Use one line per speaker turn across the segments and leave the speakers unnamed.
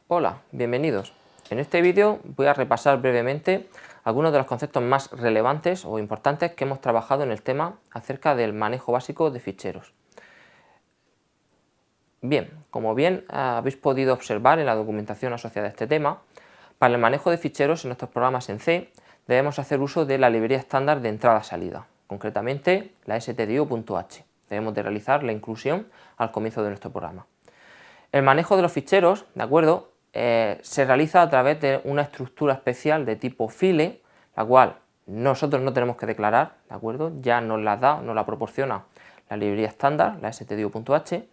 Hola, bienvenidos. En este vídeo voy a repasar brevemente algunos de los conceptos más relevantes o importantes que hemos trabajado en el tema acerca del manejo básico de ficheros. Bien, como bien habéis podido observar en la documentación asociada a este tema, para el manejo de ficheros en nuestros programas en C debemos hacer uso de la librería estándar de entrada-salida, concretamente la stdio.h. Debemos de realizar la inclusión al comienzo de nuestro programa. El manejo de los ficheros, ¿de acuerdo?, se realiza a través de una estructura especial de tipo file, la cual nosotros no tenemos que declarar, ¿de acuerdo? Ya nos la proporciona la librería estándar, la stdio.h,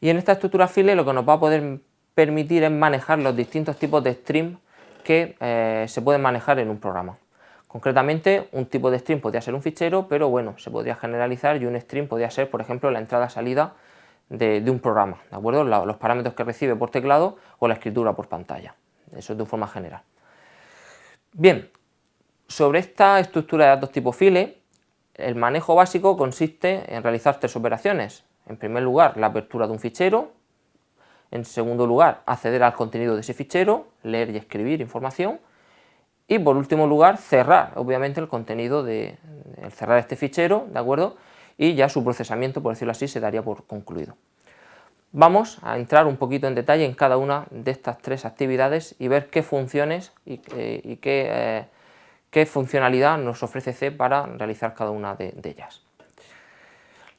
y en esta estructura file lo que nos va a poder permitir es manejar los distintos tipos de stream que se pueden manejar en un programa. Concretamente, un tipo de stream podría ser un fichero, pero bueno, se podría generalizar y un stream podría ser, por ejemplo, la entrada-salida de un programa, ¿de acuerdo? Los parámetros que recibe por teclado o la escritura por pantalla. Eso es de forma general. Bien, sobre esta estructura de datos tipo file, el manejo básico consiste en realizar tres operaciones. En primer lugar, la apertura de un fichero. En segundo lugar, acceder al contenido de ese fichero, leer y escribir información. Y por último lugar, cerrar, obviamente, el contenido cerrar este fichero, ¿de acuerdo? Y ya su procesamiento, por decirlo así, se daría por concluido. Vamos a entrar un poquito en detalle en cada una de estas tres actividades y ver qué funciones y qué funcionalidad nos ofrece C para realizar cada una de ellas.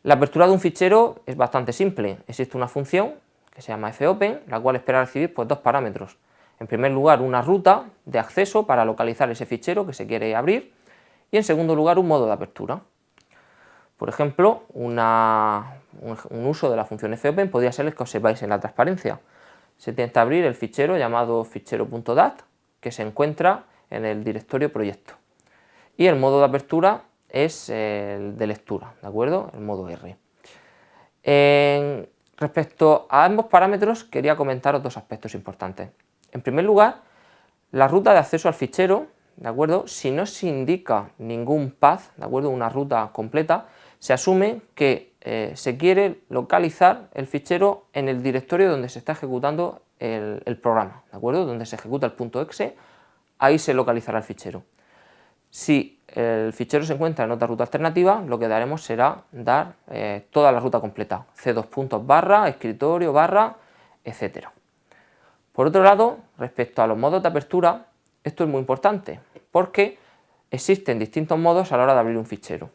La apertura de un fichero es bastante simple. Existe una función que se llama fopen, la cual espera recibir dos parámetros. En primer lugar, una ruta de acceso para localizar ese fichero que se quiere abrir, y en segundo lugar, un modo de apertura. Por ejemplo, un uso de la función fopen podría ser el que observáis en la transparencia. Se intenta abrir el fichero llamado fichero.dat, que se encuentra en el directorio proyecto. Y el modo de apertura es el de lectura, ¿de acuerdo? El modo R. Respecto a ambos parámetros, quería comentaros dos aspectos importantes. En primer lugar, la ruta de acceso al fichero, ¿de acuerdo? Si no se indica ningún path, ¿de acuerdo?, una ruta completa, se asume que se quiere localizar el fichero en el directorio donde se está ejecutando el programa, ¿de acuerdo?, donde se ejecuta el .exe, ahí se localizará el fichero. Si el fichero se encuentra en otra ruta alternativa, lo que daremos será dar toda la ruta completa, c2 /, escritorio, etc. Por otro lado, respecto a los modos de apertura, esto es muy importante porque existen distintos modos a la hora de abrir un fichero.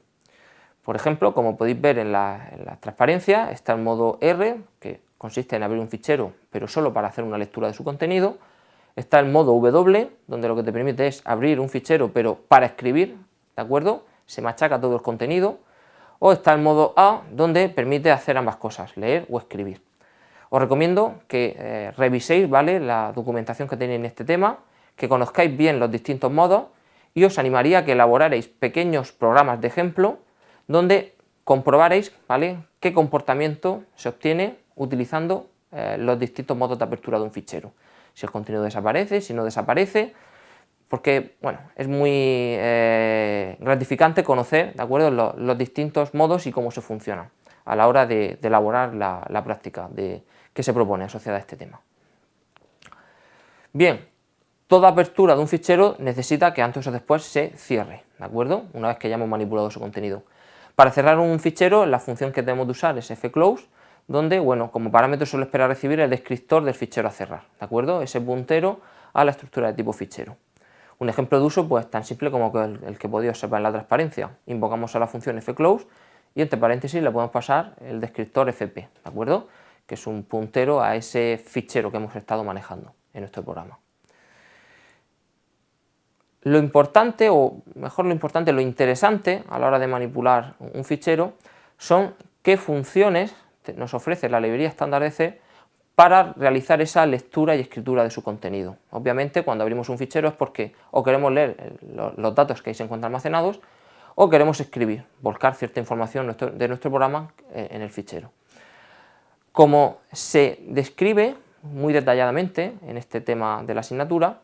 Por ejemplo, como podéis ver en la transparencia, está el modo R, que consiste en abrir un fichero, pero solo para hacer una lectura de su contenido. Está el modo W, donde lo que te permite es abrir un fichero, pero para escribir, ¿de acuerdo? Se machaca todo el contenido. O está el modo A, donde permite hacer ambas cosas, leer o escribir. Os recomiendo que reviséis, ¿vale?, la documentación que tenéis en este tema, que conozcáis bien los distintos modos y os animaría a que elaborarais pequeños programas de ejemplo donde comprobaréis, ¿vale?, qué comportamiento se obtiene utilizando los distintos modos de apertura de un fichero. Si el contenido desaparece, si no desaparece, porque bueno, es muy gratificante conocer, ¿de acuerdo?, los distintos modos y cómo se funcionan a la hora de elaborar la práctica que se propone asociada a este tema. Bien, toda apertura de un fichero necesita que antes o después se cierre, ¿de acuerdo?, una vez que ya hemos manipulado su contenido. Para cerrar un fichero, la función que debemos de usar es fclose, donde, bueno, como parámetro solo espera recibir el descriptor del fichero a cerrar, ¿de acuerdo?, ese puntero a la estructura de tipo fichero. Un ejemplo de uso, pues tan simple como el que podéis observar en la transparencia. Invocamos a la función fclose y entre paréntesis le podemos pasar el descriptor fp, ¿de acuerdo?, que es un puntero a ese fichero que hemos estado manejando en nuestro programa. Lo importante, o mejor lo importante, lo interesante a la hora de manipular un fichero son qué funciones nos ofrece la librería estándar de C para realizar esa lectura y escritura de su contenido. Obviamente, cuando abrimos un fichero es porque o queremos leer los datos que ahí se encuentran almacenados o queremos escribir, volcar cierta información de nuestro programa en el fichero. Como se describe muy detalladamente en este tema de la asignatura,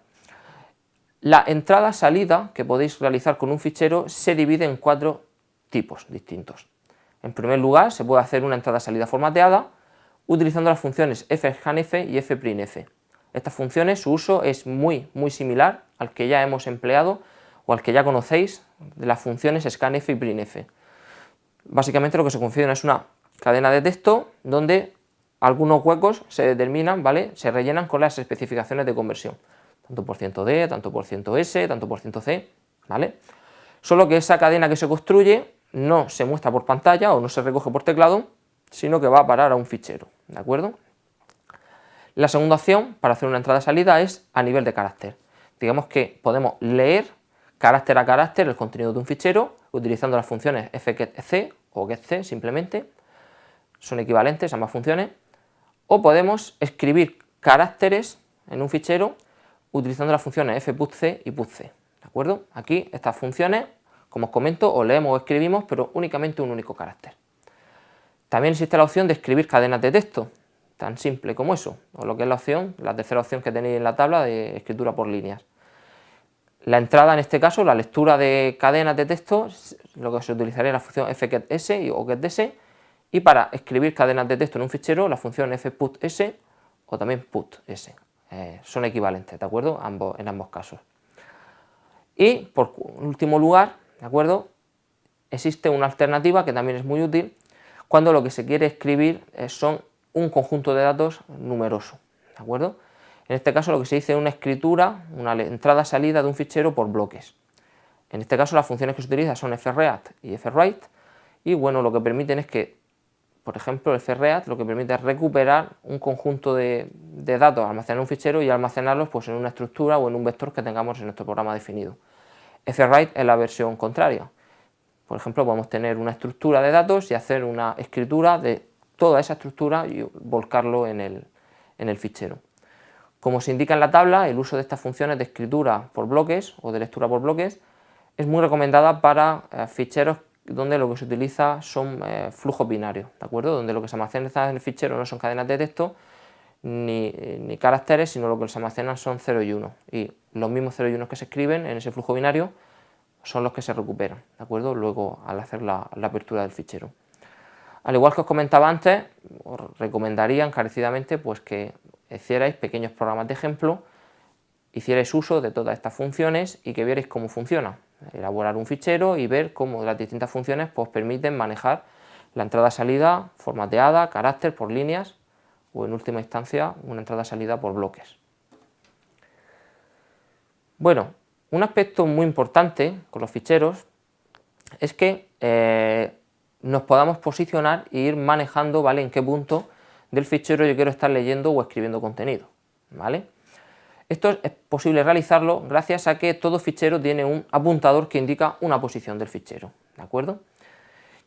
la entrada-salida que podéis realizar con un fichero se divide en 4 tipos distintos. En primer lugar, se puede hacer una entrada-salida formateada utilizando las funciones fscanf y fprintf. Estas funciones, su uso es muy similar al que ya hemos empleado o al que ya conocéis de las funciones scanf y printf. Básicamente lo que se configura es una cadena de texto donde algunos huecos se determinan, ¿vale? Se rellenan con las especificaciones de conversión, tanto por %d, tanto por %s, tanto por %c, ¿vale? Solo que esa cadena que se construye no se muestra por pantalla o no se recoge por teclado, sino que va a parar a un fichero, ¿de acuerdo? La segunda opción para hacer una entrada-salida es a nivel de carácter. Digamos que podemos leer carácter a carácter el contenido de un fichero utilizando las funciones fgetc o getc simplemente, son equivalentes ambas funciones, o podemos escribir caracteres en un fichero utilizando las funciones fputc y putc, ¿de acuerdo? Aquí estas funciones, como os comento, o leemos o escribimos, pero únicamente un único carácter. También existe la opción de escribir cadenas de texto, tan simple como eso, o lo que es la tercera opción que tenéis en la tabla de escritura por líneas. La entrada, en este caso, la lectura de cadenas de texto, lo que se utilizaría es la función fgetS o getS, y para escribir cadenas de texto en un fichero, la función fputS o también putS. Son equivalentes, ¿de acuerdo? En ambos casos. Y, por último lugar, ¿de acuerdo? Existe una alternativa que también es muy útil cuando lo que se quiere escribir son un conjunto de datos numeroso, ¿de acuerdo? En este caso lo que se dice es una escritura, una entrada-salida de un fichero por bloques. En este caso las funciones que se utilizan son fread y frwrite, y bueno, lo que permiten es que, por ejemplo, el fread lo que permite es recuperar un conjunto de datos almacenados en un fichero y almacenarlos pues, en una estructura o en un vector que tengamos en nuestro programa definido. Frwrite es la versión contraria. Por ejemplo, podemos tener una estructura de datos y hacer una escritura de toda esa estructura y volcarlo en el fichero. Como se indica en la tabla, el uso de estas funciones de escritura por bloques o de lectura por bloques es muy recomendada para ficheros donde lo que se utiliza son flujos binarios, ¿de acuerdo? Donde lo que se almacena en el fichero no son cadenas de texto ni caracteres, sino lo que se almacenan son 0 y 1. Y los mismos 0 y 1 que se escriben en ese flujo binario son los que se recuperan, ¿de acuerdo? Luego al hacer la apertura del fichero. Al igual que os comentaba antes, os recomendaría encarecidamente pues, que hicierais pequeños programas de ejemplo, hicierais uso de todas estas funciones y que vierais cómo funciona. Elaborar un fichero y ver cómo las distintas funciones pues, permiten manejar la entrada-salida formateada, carácter por líneas o en última instancia una entrada-salida por bloques. Bueno, un aspecto muy importante con los ficheros es que nos podamos posicionar e ir manejando, ¿vale?, en qué punto del fichero yo quiero estar leyendo o escribiendo contenido, ¿vale? Esto es posible realizarlo gracias a que todo fichero tiene un apuntador que indica una posición del fichero, ¿de acuerdo?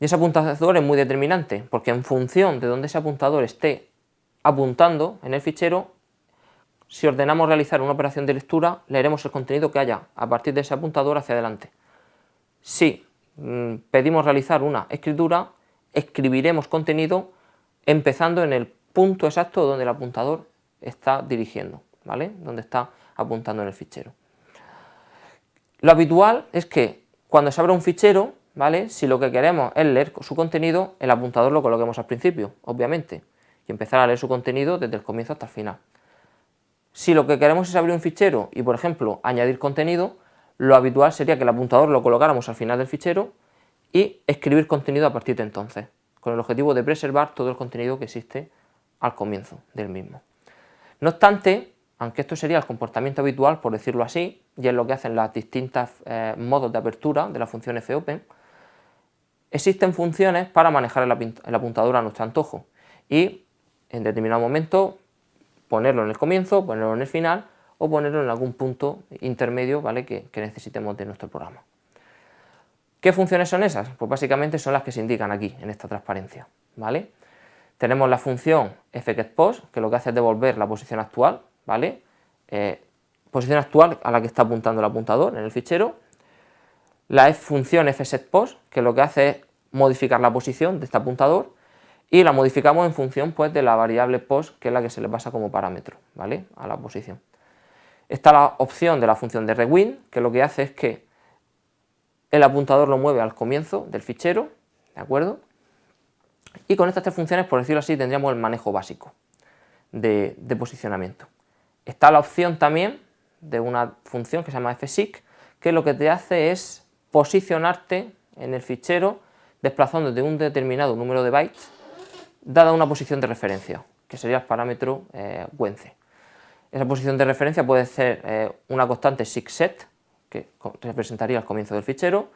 Y ese apuntador es muy determinante porque en función de donde ese apuntador esté apuntando en el fichero, si ordenamos realizar una operación de lectura, leeremos el contenido que haya a partir de ese apuntador hacia adelante. Si pedimos realizar una escritura, escribiremos contenido empezando en el punto exacto donde el apuntador está dirigiendo, ¿vale? Donde está apuntando en el fichero. Lo habitual es que cuando se abra un fichero, ¿vale?, si lo que queremos es leer su contenido, el apuntador lo coloquemos al principio, obviamente, y empezar a leer su contenido desde el comienzo hasta el final. Si lo que queremos es abrir un fichero y, por ejemplo, añadir contenido, lo habitual sería que el apuntador lo colocáramos al final del fichero y escribir contenido a partir de entonces, con el objetivo de preservar todo el contenido que existe al comienzo del mismo. No obstante, aunque esto sería el comportamiento habitual, por decirlo así, y es lo que hacen las distintas modos de apertura de la función fopen, existen funciones para manejar el apuntador a nuestro antojo y en determinado momento ponerlo en el comienzo, ponerlo en el final o ponerlo en algún punto intermedio, ¿vale?, que necesitemos de nuestro programa. ¿Qué funciones son esas? Pues básicamente son las que se indican aquí, en esta transparencia, ¿vale? Tenemos la función fgetPos, que lo que hace es devolver la posición actual, ¿vale? Posición actual a la que está apuntando el apuntador en el fichero. La función fsetPos, que lo que hace es modificar la posición de este apuntador y la modificamos en función pues, de la variable pos, que es la que se le pasa como parámetro, ¿vale?, a la posición. Está la opción de la función de rewind, que lo que hace es que el apuntador lo mueve al comienzo del fichero, ¿de acuerdo? Y con estas tres funciones, por decirlo así, tendríamos el manejo básico de posicionamiento. Está la opción también de una función que se llama fseek, que lo que te hace es posicionarte en el fichero desplazando de un determinado número de bytes dada una posición de referencia, que sería el parámetro whenc. Esa posición de referencia puede ser una constante seekset, que representaría el comienzo del fichero,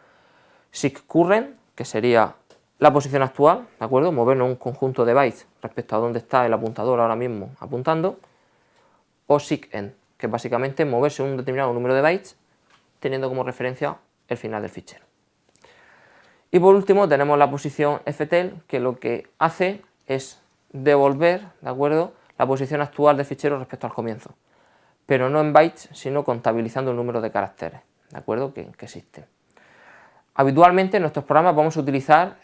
seekCurrent, que sería la posición actual, ¿de acuerdo? Movernos un conjunto de bytes respecto a donde está el apuntador ahora mismo apuntando, o seekEnd, que es básicamente moverse un determinado número de bytes teniendo como referencia el final del fichero. Y por último tenemos la posición ftel, que lo que hace es devolver, ¿de acuerdo?, la posición actual del fichero respecto al comienzo, pero no en bytes, sino contabilizando el número de caracteres, ¿de acuerdo?, que existen. Habitualmente en nuestros programas vamos a utilizar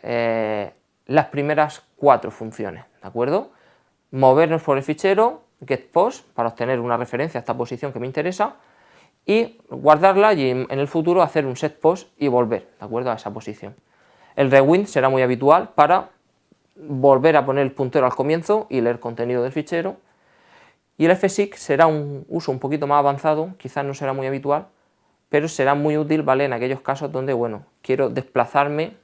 las primeras 4 funciones, ¿de acuerdo? Movernos por el fichero, getPos, para obtener una referencia a esta posición que me interesa, y guardarla y en el futuro hacer un setPos y volver, ¿de acuerdo?, a esa posición. El rewind será muy habitual para volver a poner el puntero al comienzo y leer contenido del fichero. Y el fseek será un uso un poquito más avanzado, quizás no será muy habitual, pero será muy útil, ¿vale?, en aquellos casos donde, bueno, quiero desplazarme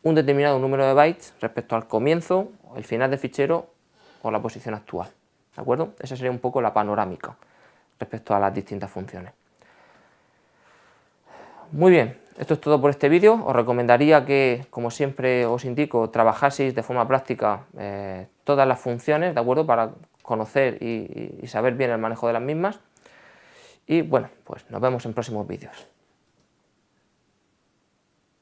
un determinado número de bytes respecto al comienzo, el final del fichero o la posición actual, ¿de acuerdo? Esa sería un poco la panorámica respecto a las distintas funciones. Muy bien, esto es todo por este vídeo. Os recomendaría que, como siempre os indico, trabajaseis de forma práctica todas las funciones, ¿de acuerdo?, para conocer y saber bien el manejo de las mismas. Y bueno, pues nos vemos en próximos vídeos.